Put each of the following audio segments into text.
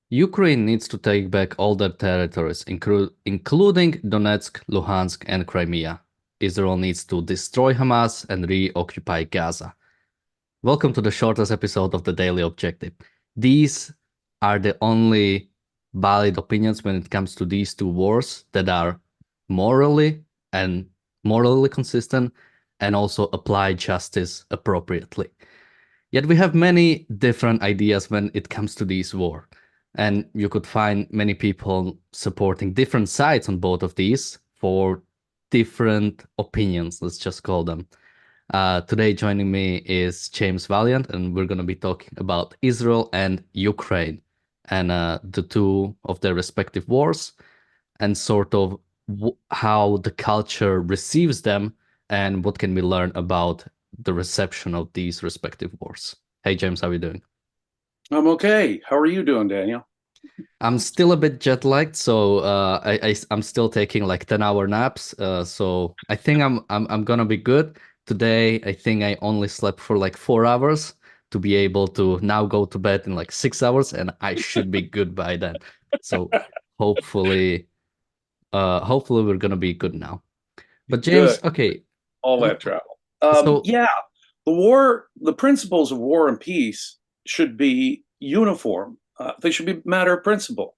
Ukraine needs to take back all their territories, including Donetsk, Luhansk, and Crimea. Israel needs to destroy Hamas and reoccupy Gaza. Welcome to the shortest episode of the Daily Objective. These are the only valid opinions when it comes to these two wars that are morally and morally consistent and also apply justice appropriately. Yet we have many different ideas when it comes to these war. And you could find many people supporting different sides on both of these for different opinions, let's just call them. Today, joining me is James Valliant, and we're going to be talking about Israel and Ukraine and the two of their respective wars and sort of how the culture receives them and what can we learn about the reception of these respective wars. Hey, James, how are you doing? I'm okay. How are you doing, Daniel? I'm still a bit jet lagged, so I'm still taking like 10-hour naps. So I think I'm gonna be good today. I think I only slept for like 4 hours to be able to now go to bed in like 6 hours, and I should be good by then. So hopefully, hopefully we're gonna be good now. But Good. James, okay, All that travel. so Yeah, the principles of war and peace should be uniform. They should be a matter of principle.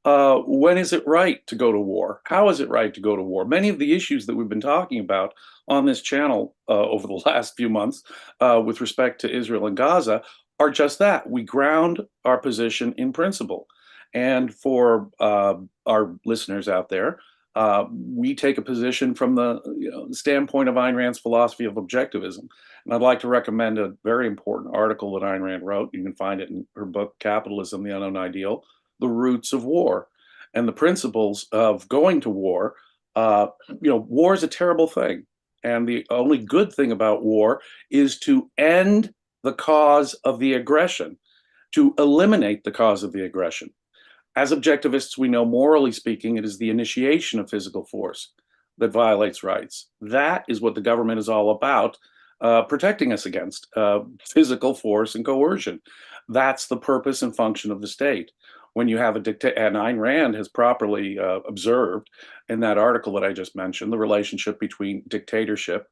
When is it right to go to war? How is it right to go to war? Many of the issues that we've been talking about on this channel over the last few months with respect to Israel and Gaza are just that. We ground our position in principle. And for our listeners out there, we take a position from the standpoint of Ayn Rand's philosophy of objectivism. And I'd like to recommend a very important article that Ayn Rand wrote. You can find it in her book, Capitalism, the Unknown Ideal, The Roots of War and the principles of going to war. War is a terrible thing. And the only good thing about war is to end the cause of the aggression, to eliminate the cause of the aggression. As objectivists, we know, morally speaking, it is the initiation of physical force that violates rights. That is what the government is all about, protecting us against physical force and coercion. That's the purpose and function of the state. When you have a dictator, and Ayn Rand has properly observed in that article that I just mentioned, the relationship between dictatorship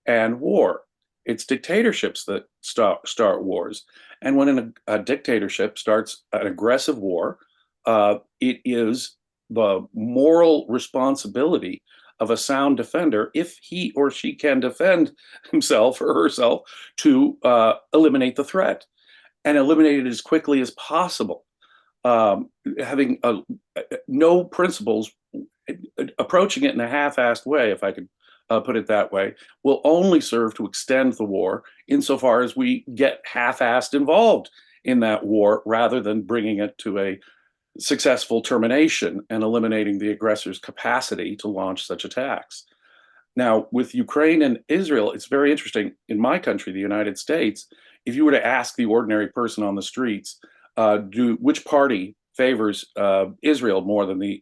and war. It's dictatorships that start wars. And when a dictatorship starts an aggressive war, it is the moral responsibility of a sound defender, if he or she can defend himself or herself, to eliminate the threat and eliminate it as quickly as possible. Having no principles, approaching it in a half-assed way, if I could put it that way, will only serve to extend the war insofar as we get half-assed involved in that war rather than bringing it to a successful termination and eliminating the aggressor's capacity to launch such attacks. Now, with Ukraine and Israel, it's very interesting. In my country, the United States, if you were to ask the ordinary person on the streets, which party favors Israel more than the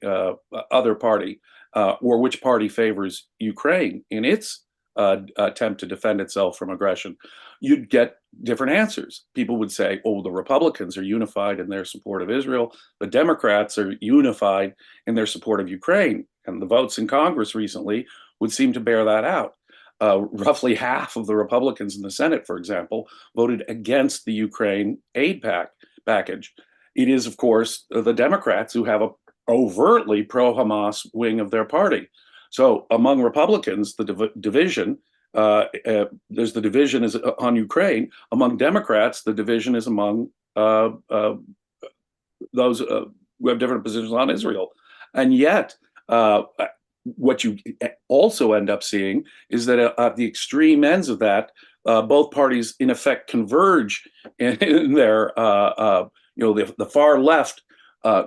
other party, or which party favors Ukraine in its attempt to defend itself from aggression, you'd get different answers. People would say, oh, the Republicans are unified in their support of Israel. The Democrats are unified in their support of Ukraine. And the votes in Congress recently would seem to bear that out. Roughly half of the Republicans in the Senate, for example, voted against the Ukraine aid package. It is, of course, the Democrats who have a overtly pro-Hamas wing of their party. So among Republicans, the division, there's the division is on Ukraine. Among Democrats, the division is among those who have different positions on Israel. And yet, what you also end up seeing is that at the extreme ends of that, both parties in effect converge in their, the far left.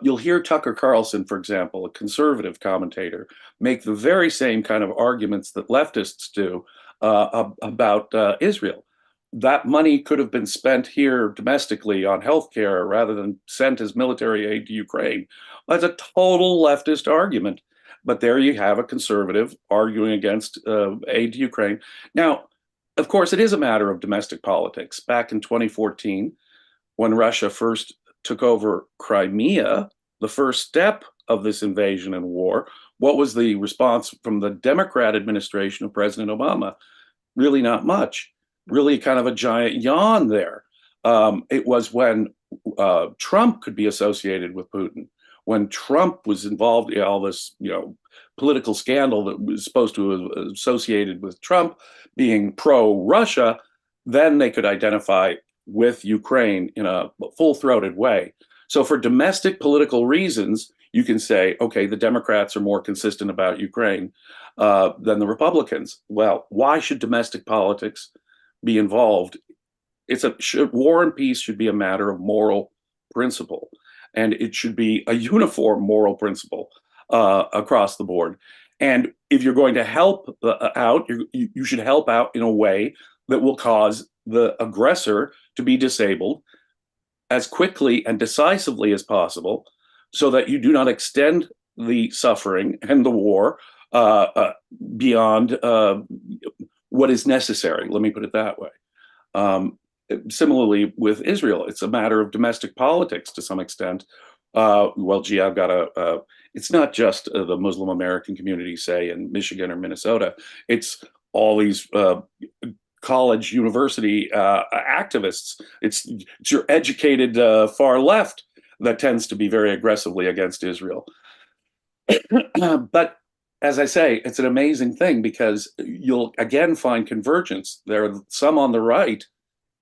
You'll hear Tucker Carlson, for example, a conservative commentator, make the very same kind of arguments that leftists do about Israel. That money could have been spent here domestically on healthcare rather than sent as military aid to Ukraine. That's a total leftist argument. But there you have a conservative arguing against aid to Ukraine. Now, of course, it is a matter of domestic politics. Back in 2014, when Russia first took over Crimea, the first step of this invasion and war, what was the response from the Democrat administration of President Obama? Really not much. Really kind of a giant yawn there. It was when Trump could be associated with Putin, when Trump was involved in all this, political scandal that was supposed to have associated with Trump being pro-Russia, then they could identify with Ukraine in a full-throated way. So for domestic political reasons, you can say, okay, the Democrats are more consistent about Ukraine than the Republicans. Well, why should domestic politics be involved? War and peace should be a matter of moral principle, and it should be a uniform moral principle across the board. And if you're going to help out, you should help out in a way that will cause the aggressor to be disabled as quickly and decisively as possible, so that you do not extend the suffering and the war beyond what is necessary. Let me put it that way. Similarly, with Israel, it's a matter of domestic politics to some extent. Well, gee, I've got it's not just the Muslim American community, say, in Michigan or Minnesota. It's all these college, university activists. It's your educated far left that tends to be very aggressively against Israel. But as I say, it's an amazing thing because you'll again find convergence. There are some on the right,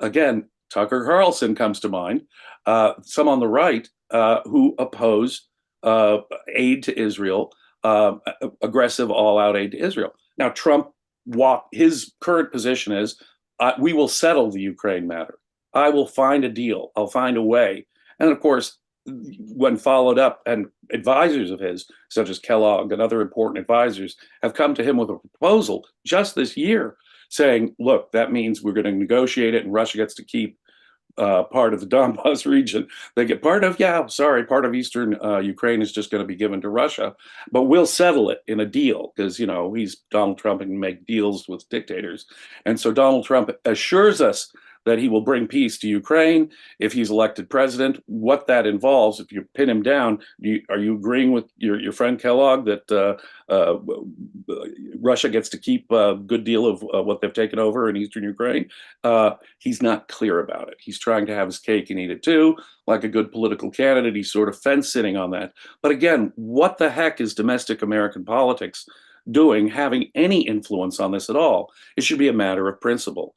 again, Tucker Carlson comes to mind, some on the right who oppose aid to Israel, aggressive all-out aid to Israel. Now, Trump, his current position is, we will settle the Ukraine matter. I will find a deal. I'll find a way. And of course, when followed up, and advisors of his, such as Kellogg and other important advisors, have come to him with a proposal just this year saying, look, that means we're going to negotiate it and Russia gets to keep part of the Donbas region. They get part of eastern Ukraine is just going to be given to Russia, but we'll settle it in a deal because, he's Donald Trump and can make deals with dictators. And so Donald Trump assures us that he will bring peace to Ukraine if he's elected president. What that involves, if you pin him down, are you agreeing with your friend Kellogg that Russia gets to keep a good deal of what they've taken over in eastern Ukraine? He's not clear about it. He's trying to have his cake and eat it too. Like a good political candidate, he's sort of fence-sitting on that. But again, what the heck is domestic American politics doing, having any influence on this at all? It should be a matter of principle.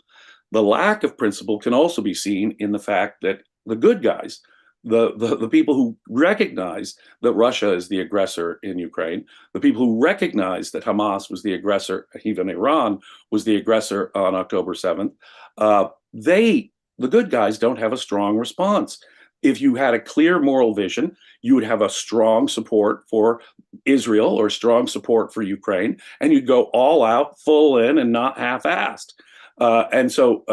The lack of principle can also be seen in the fact that the good guys, the people who recognize that Russia is the aggressor in Ukraine, the people who recognize that Hamas was the aggressor, even Iran was the aggressor on October 7th, the good guys don't have a strong response. If you had a clear moral vision, you would have a strong support for Israel or strong support for Ukraine, and you'd go all out, full in, and not half-assed. And so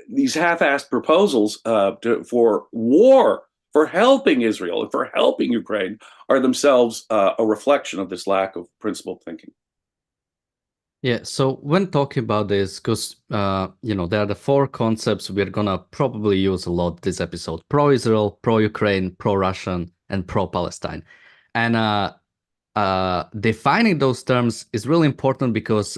these half-assed proposals for war, for helping Israel, and for helping Ukraine are themselves a reflection of this lack of principled thinking. Yeah, so when talking about this, because, there are the four concepts we're going to probably use a lot this episode: pro-Israel, pro-Ukraine, pro-Russian, and pro-Palestine. And defining those terms is really important because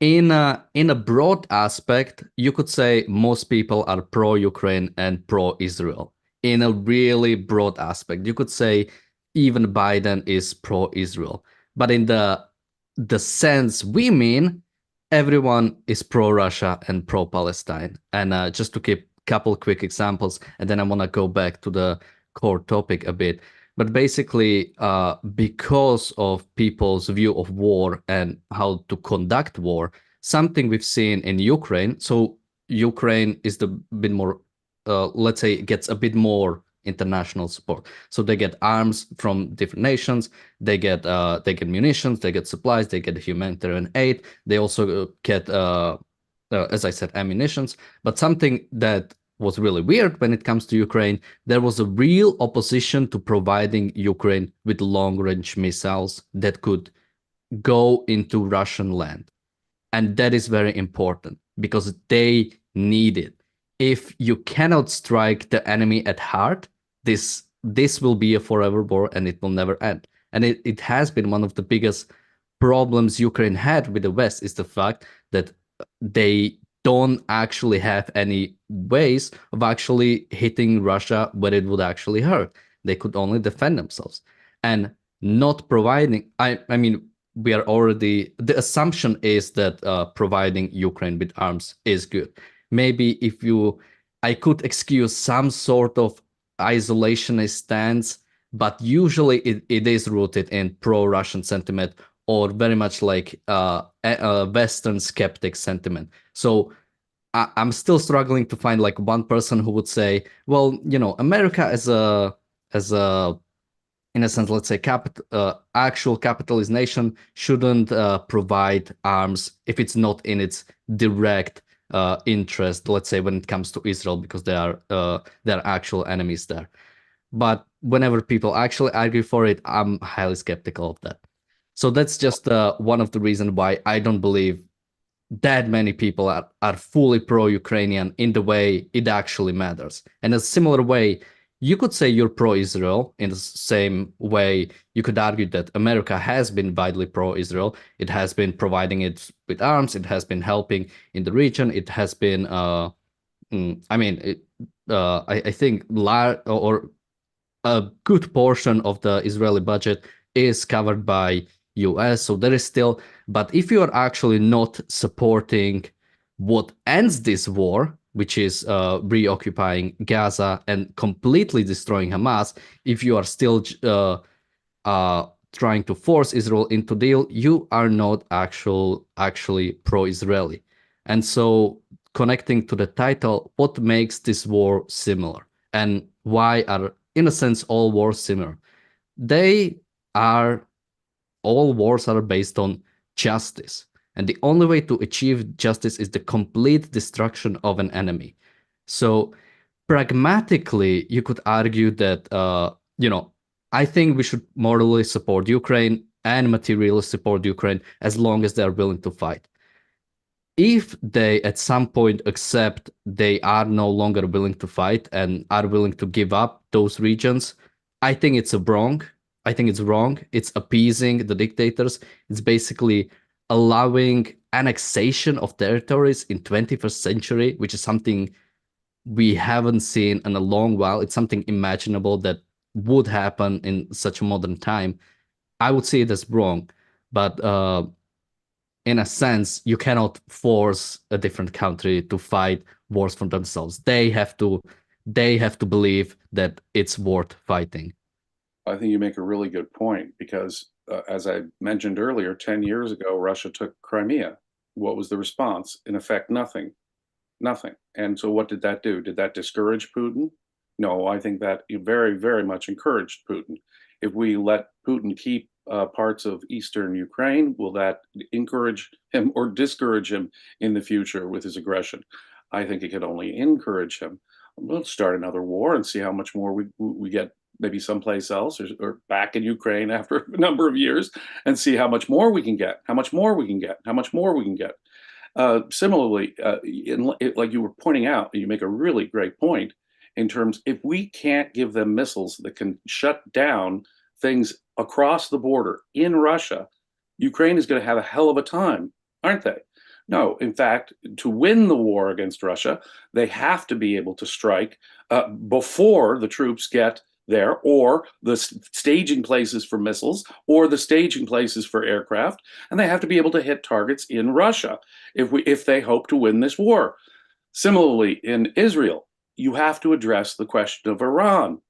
in a broad aspect, you could say most people are pro-Ukraine and pro-Israel. In a really broad aspect, you could say even Biden is pro-Israel. But in the sense we mean, everyone is pro-Russia and pro-Palestine. And just to keep a couple quick examples, and then I want to go back to the core topic a bit. But basically, because of people's view of war and how to conduct war, something we've seen in Ukraine. So Ukraine is the bit more, let's say, gets a bit more international support. So they get arms from different nations. They get munitions. They get supplies. They get humanitarian aid. They also get, as I said, ammunitions. But something that was really weird when it comes to Ukraine, there was a real opposition to providing Ukraine with long-range missiles that could go into Russian land. And that is very important because they need it. if you cannot strike the enemy at heart, this will be a forever war and it will never end. And it has been one of the biggest problems Ukraine had with the West is the fact that they don't actually have any ways of actually hitting Russia where it would actually hurt. They could only defend themselves. And not providing, I mean, we are already, the assumption is that providing Ukraine with arms is good. Maybe if you, I could excuse some sort of isolationist stance, but usually it is rooted in pro-Russian sentiment or very much like a Western skeptic sentiment. So I'm still struggling to find like one person who would say, well, you know, America as a in a sense, let's say, actual capitalist nation shouldn't provide arms if it's not in its direct interest. Let's say when it comes to Israel, because there are actual enemies there. But whenever people actually argue for it, I'm highly skeptical of that. So that's just one of the reasons why I don't believe that many people are fully pro-Ukrainian in the way it actually matters. And in a similar way, you could say you're pro-Israel in the same way you could argue that America has been widely pro-Israel. It has been providing it with arms. It has been helping in the region. It has been, I mean, I think or a good portion of the Israeli budget is covered by US. So there is still, but if you are actually not supporting what ends this war, which is reoccupying Gaza and completely destroying Hamas, if you are still trying to force Israel into deal, you are not actually pro-Israeli. And so connecting to the title, what makes this war similar? And why are, in a sense, all wars similar? They are, all wars are based on justice. And the only way to achieve justice is the complete destruction of an enemy. So pragmatically, you could argue that, I think we should morally support Ukraine and materially support Ukraine as long as they are willing to fight. If they at some point accept they are no longer willing to fight and are willing to give up those regions, I think it's a wrong. I think it's wrong. It's appeasing the dictators. It's basically allowing annexation of territories in 21st century, which is something we haven't seen in a long while. It's something imaginable that would happen in such a modern time. I would see it as wrong, but in a sense, you cannot force a different country to fight wars for themselves. They have to believe that it's worth fighting. I think you make a really good point because, as I mentioned earlier, 10 years ago, Russia took Crimea. What was the response? In effect, nothing. Nothing. And so what did that do? Did that discourage Putin? No, I think that very, very much encouraged Putin. If we let Putin keep parts of eastern Ukraine, will that encourage him or discourage him in the future with his aggression? I think it could only encourage him. We'll start another war and see how much more we get maybe someplace else or back in Ukraine after a number of years and see how much more we can get, how much more we can get, how much more we can get. Similarly, like you were pointing out, you make a really great point in terms if we can't give them missiles that can shut down things across the border in Russia, Ukraine is going to have a hell of a time, aren't they? No, in fact, to win the war against Russia, they have to be able to strike before the troops get there, or the staging places for missiles, or the staging places for aircraft, and they have to be able to hit targets in Russia if they hope to win this war. Similarly, in Israel, you have to address the question of Iran.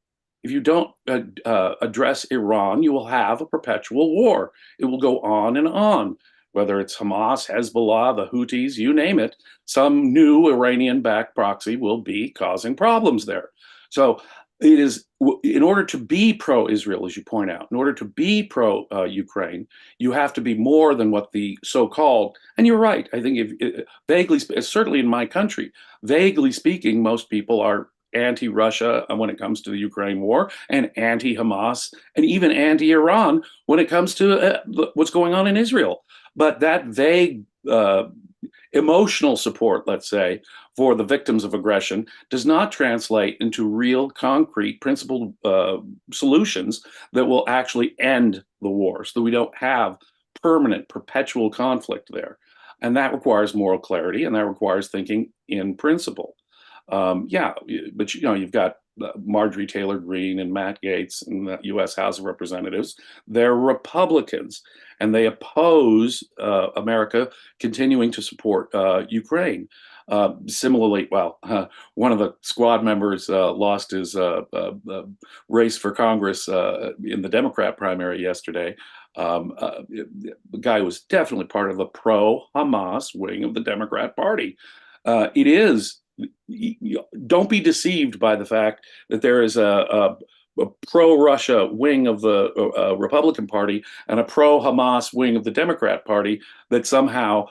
If you don't address Iran, you will have a perpetual war. It will go on and on. Whether it's Hamas, Hezbollah, the Houthis, you name it, some new Iranian-backed proxy will be causing problems there. So it is, in order to be pro-Israel, as you point out, in order to be pro-Ukraine, you have to be more than what the so-called, and you're right, I think vaguely, certainly in my country, vaguely speaking, most people are anti-Russia when it comes to the Ukraine war, and anti-Hamas, and even anti-Iran when it comes to what's going on in Israel. But that vague emotional support, let's say, for the victims of aggression does not translate into real, concrete, principled solutions that will actually end the war, so that we don't have permanent, perpetual conflict there. And that requires moral clarity, and that requires thinking in principle. Yeah, but you've got Marjorie Taylor Greene and Matt Gaetz in the U.S. House of Representatives. They're Republicans, and they oppose America continuing to support Ukraine. Similarly, one of the squad members lost his race for Congress in the Democrat primary yesterday. The guy was definitely part of the pro-Hamas wing of the Democrat Party. It is. Don't be deceived by the fact that there is a pro-Russia wing of the Republican Party and a pro-Hamas wing of the Democrat Party, that somehow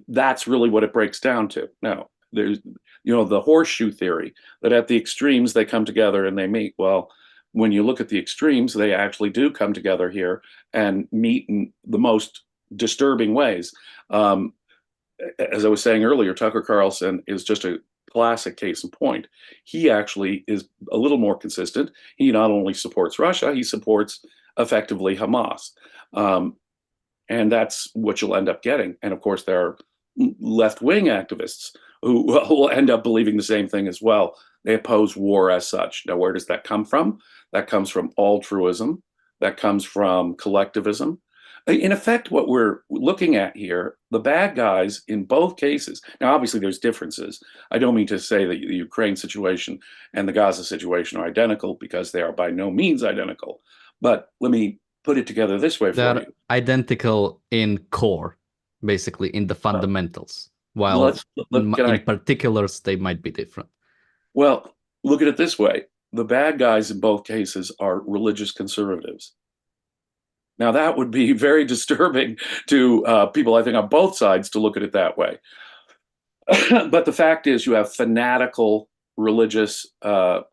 that's really what it breaks down to. No, there's, the horseshoe theory that at the extremes they come together and they meet. Well, when you look at the extremes, they actually do come together here and meet in the most disturbing ways. As I was saying earlier, Tucker Carlson is just a classic case in point. He actually is a little more consistent. He not only supports Russia, he supports effectively Hamas. And that's what you'll end up getting. And of course, there are left-wing activists who will end up believing the same thing as well. They oppose war as such. Now, where does that come from? That comes from altruism. That comes from collectivism. In effect, what we're looking at here, the bad guys in both cases. Now, obviously, there's differences. I don't mean to say that the Ukraine situation and the Gaza situation are identical, because they are by no means identical. But let me put it together this way for They're you. identical in core, basically in the fundamentals, while in particulars they might be different. Well, look at it this way. The bad guys in both cases are religious conservatives. Now, that would be very disturbing to people, I think, on both sides to look at it that way. But the fact is, you have fanatical religious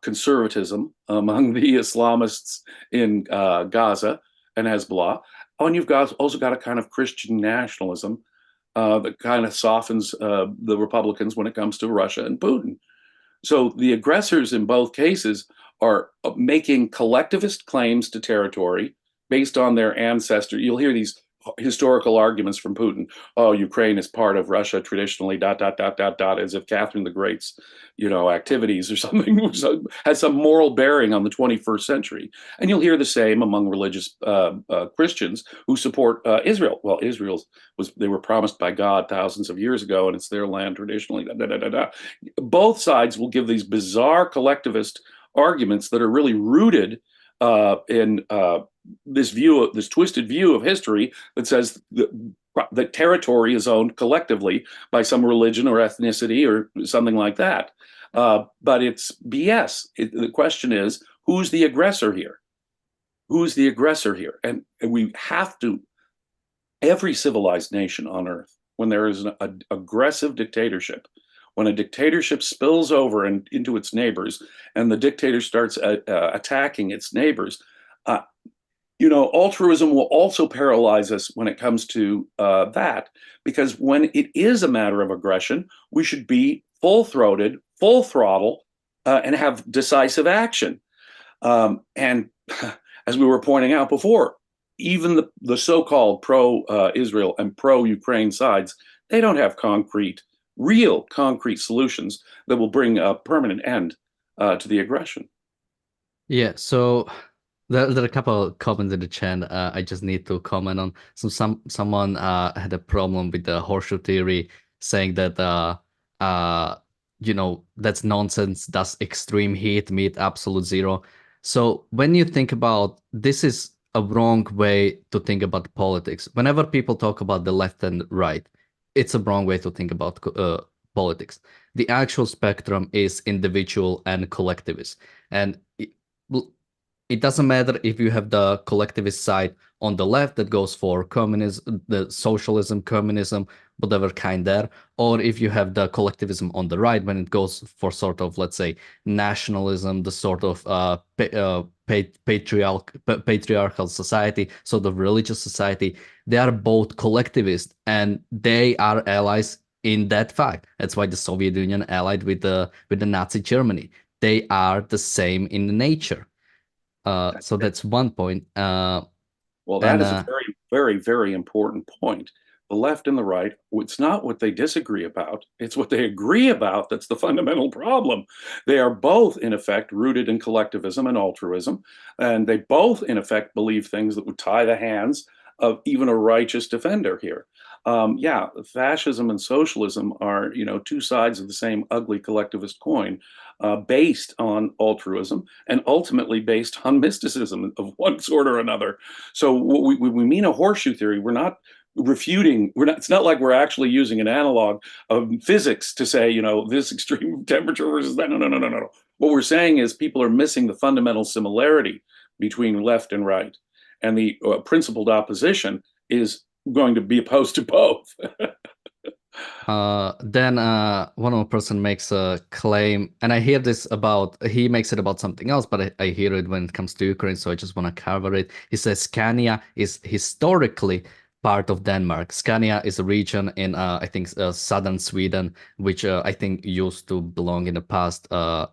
conservatism among the Islamists in Gaza and Hezbollah. Oh, and you've also got a kind of Christian nationalism that kind of softens the Republicans when it comes to Russia and Putin. So the aggressors in both cases are making collectivist claims to territory based on their ancestor. You'll hear these historical arguments from Putin. Oh, Ukraine is part of Russia traditionally, ... as if Catherine the Great's, activities or something has some moral bearing on the 21st century. And you'll hear the same among religious Christians who support Israel. Well, they were promised by God thousands of years ago, and it's their land traditionally. Both sides will give these bizarre collectivist arguments that are really rooted in this twisted view of history that says that territory is owned collectively by some religion or ethnicity or something like that. But it's BS. The question is, who's the aggressor here? Who's the aggressor here? And we have to, every civilized nation on earth, when there is an aggressive dictatorship, when a dictatorship spills over into its neighbors and the dictator starts attacking its neighbors, altruism will also paralyze us when it comes to that, because when it is a matter of aggression, we should be full-throated, full throttle, and have decisive action. And as we were pointing out before, even the so-called pro-Israel and pro-Ukraine sides, they don't have real concrete solutions that will bring a permanent end to the aggression. Yeah, so there are a couple of comments in the chat I just need to comment on. Someone had a problem with the horseshoe theory, saying that that's nonsense. Does extreme heat meet absolute zero? So when you think about this, is a wrong way to think about politics. Whenever people talk about the left and right, it's a wrong way to think about politics. The actual spectrum is individual and collectivist, and it doesn't matter if you have the collectivist side on the left that goes for communism, the socialism, communism, whatever kind there, or if you have the collectivism on the right when it goes for sort of, let's say, nationalism, the sort of patriarchal society, sort of religious society. They are both collectivist, and they are allies in that fact. That's why the Soviet Union allied with the Nazi Germany. They are the same in nature. So that's one point. Well, that And is a very, very, very important point. The left and the right, it's not what they disagree about, it's what they agree about that's the fundamental problem. They are both, in effect, rooted in collectivism and altruism, and they both, in effect, believe things that would tie the hands of even a righteous defender here. Yeah, fascism and socialism are, two sides of the same ugly collectivist coin, based on altruism and ultimately based on mysticism of one sort or another. So when we mean a horseshoe theory, we're not refuting, it's not like we're actually using an analog of physics to say, this extreme temperature versus that. No. What we're saying is people are missing the fundamental similarity between left and right. And the principled opposition is going to be opposed to both. Then one more person makes a claim, and I hear this about, he makes it about something else, but I hear it when it comes to Ukraine, so I just want to cover it. He says Scania is historically part of Denmark. Scania is a region in, I think, southern Sweden, which I think used to belong in the past to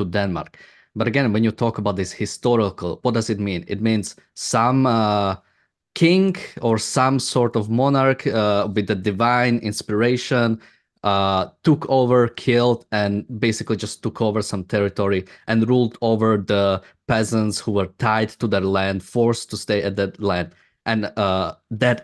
Denmark. But again, when you talk about this historical, what does it mean? It means some king or some sort of monarch with a divine inspiration took over, killed, and basically just took over some territory and ruled over the peasants who were tied to their land, forced to stay at that land. And that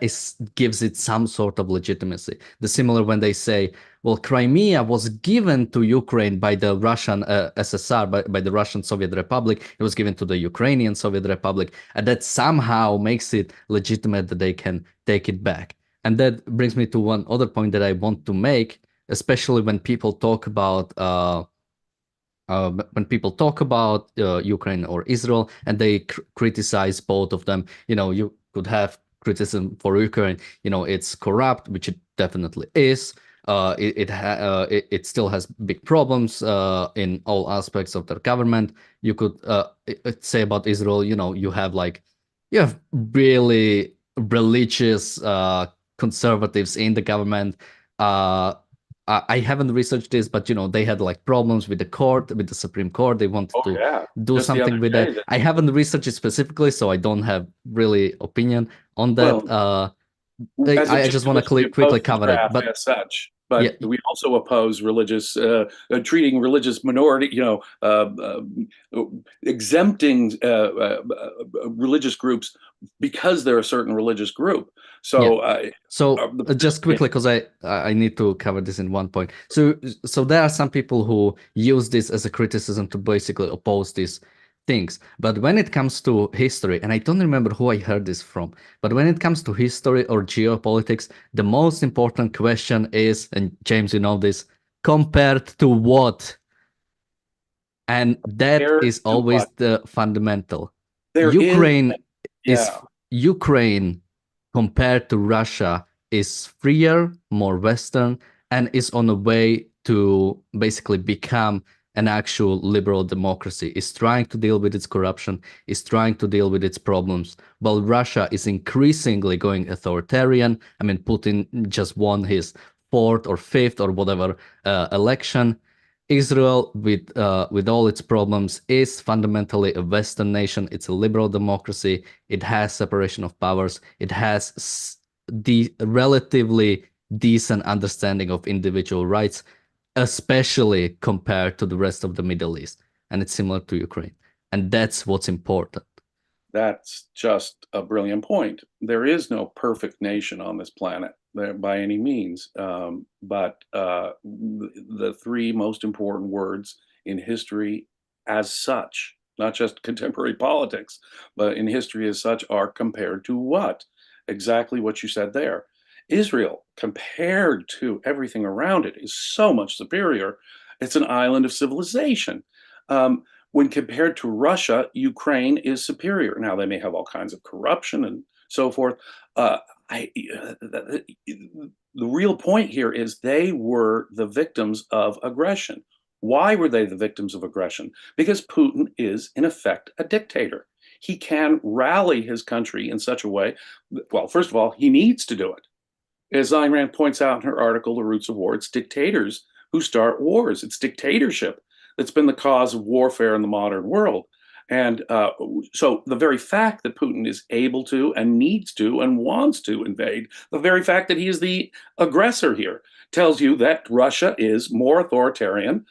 gives it some sort of legitimacy. The similar when they say, well, Crimea was given to Ukraine by the Russian SSR, by the Russian Soviet Republic. It was given to the Ukrainian Soviet Republic, and that somehow makes it legitimate that they can take it back. And that brings me to one other point that I want to make, especially when people talk about Ukraine or Israel, and they criticize both of them. You could have criticism for Ukraine. It's corrupt, which it definitely is. It still has big problems in all aspects of their government. You could say about Israel, you have really religious conservatives in the government. I haven't researched this, but they had like problems with the court, with the Supreme Court. They wanted Oh, to yeah. do Just the other something with day, that. I haven't researched it specifically, so I don't have really opinion on that. well, as a I just want journalist, to we quickly oppose the cover it, draft but as such, yeah, but we also oppose religious, treating religious minority, exempting religious groups because they're a certain religious group. yeah. So, So just quickly, because I need to cover this in one point. So there are some people who use this as a criticism to basically oppose these things. But when it comes to history, and I don't remember who I heard this from, but when it comes to history or geopolitics, the most important question is, and James, you know this, compared to what? And that compared is to always what the fundamental. there is, Ukraine is yeah, Ukraine compared to Russia is freer, more Western, and is on a way to basically become an actual liberal democracy, is trying to deal with its corruption, is trying to deal with its problems, while Russia is increasingly going authoritarian. I mean, Putin just won his fourth or fifth or whatever election. Israel, with all its problems, is fundamentally a Western nation. It's a liberal democracy. It has separation of powers. It has the relatively decent understanding of individual rights, especially compared to the rest of the Middle East. And it's similar to Ukraine. And that's what's important. that's just a brilliant point. There is no perfect nation on this planet by any means, but the three most important words in history as such, not just contemporary politics, but in history as such, are compared to what? Exactly what you said there. Israel, compared to everything around it, is so much superior. It's an island of civilization. When compared to Russia, Ukraine is superior. Now, they may have all kinds of corruption and so forth. The real point here is they were the victims of aggression. Why were they the victims of aggression? Because Putin is, in effect, a dictator. He can rally his country in such a way. Well, first of all, he needs to do it. As Ayn Rand points out in her article, The Roots of War, it's dictators who start wars. It's dictatorship that's been the cause of warfare in the modern world. And so the very fact that Putin is able to and needs to and wants to invade, the very fact that he is the aggressor here, tells you that Russia is more authoritarian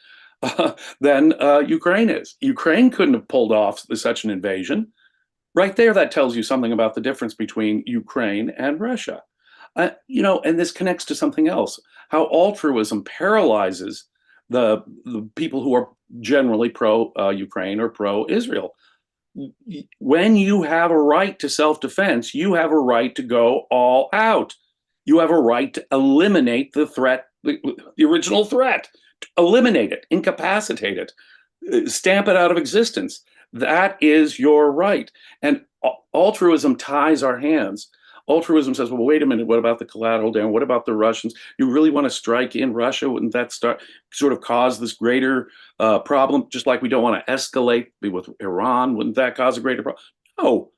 than Ukraine is. Ukraine couldn't have pulled off such an invasion. Right there, that tells you something about the difference between Ukraine and Russia. And this connects to something else, how altruism paralyzes the people who are generally pro Ukraine or pro Israel. When you have a right to self defense, you have a right to go all out. You have a right to eliminate the threat, the original threat, eliminate it, incapacitate it, stamp it out of existence. That is your right. And altruism ties our hands. Altruism says, well, wait a minute, what about the collateral damage? What about the Russians? You really want to strike in Russia? Wouldn't that sort of cause this greater problem? Just like we don't want to escalate with Iran, wouldn't that cause a greater problem? No.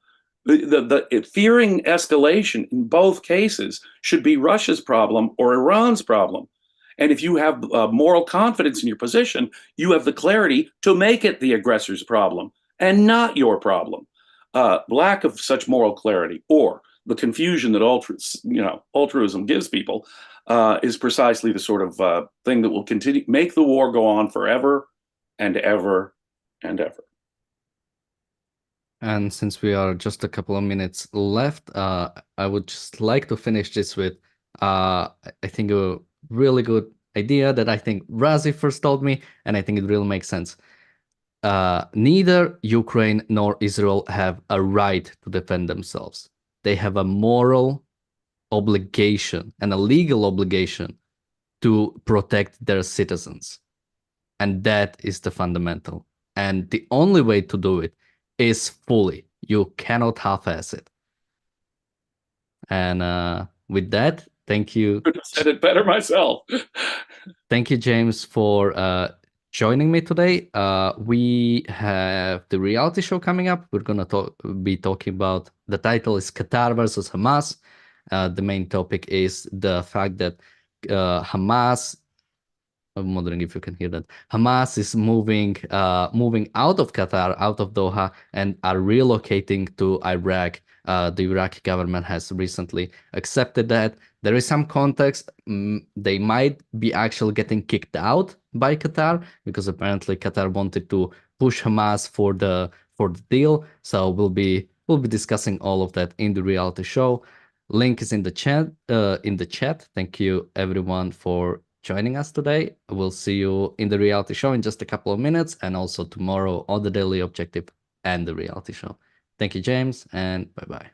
The fearing escalation in both cases should be Russia's problem or Iran's problem. And if you have moral confidence in your position, you have the clarity to make it the aggressor's problem and not your problem. Lack of such moral clarity or the confusion that altruism gives people is precisely the sort of thing that will continue make the war go on forever and ever and ever. And since we are just a couple of minutes left, I would just like to finish this with, I think, a really good idea that I think Razi first told me, and I think it really makes sense. Neither Ukraine nor Israel have a right to defend themselves. They have a moral obligation and a legal obligation to protect their citizens. And that is the fundamental. And the only way to do it is fully. You cannot half-ass it. And with that, thank you. Could have said it better myself. Thank you, James, for joining me today. We have the reality show coming up. We're going to be talking about, the title is Qatar versus Hamas. The main topic is the fact that Hamas, I'm wondering if you can hear that, Hamas is moving out of Qatar, out of Doha, and are relocating to Iraq. The Iraqi government has recently accepted that. There is some context. They might be actually getting kicked out by Qatar because apparently Qatar wanted to push Hamas for the deal. So we'll be discussing all of that in the reality show. Link is in the chat. Thank you everyone for joining us today. We'll see you in the reality show in just a couple of minutes, and also tomorrow on the Daily Objective and the reality show. Thank you, James, and bye-bye.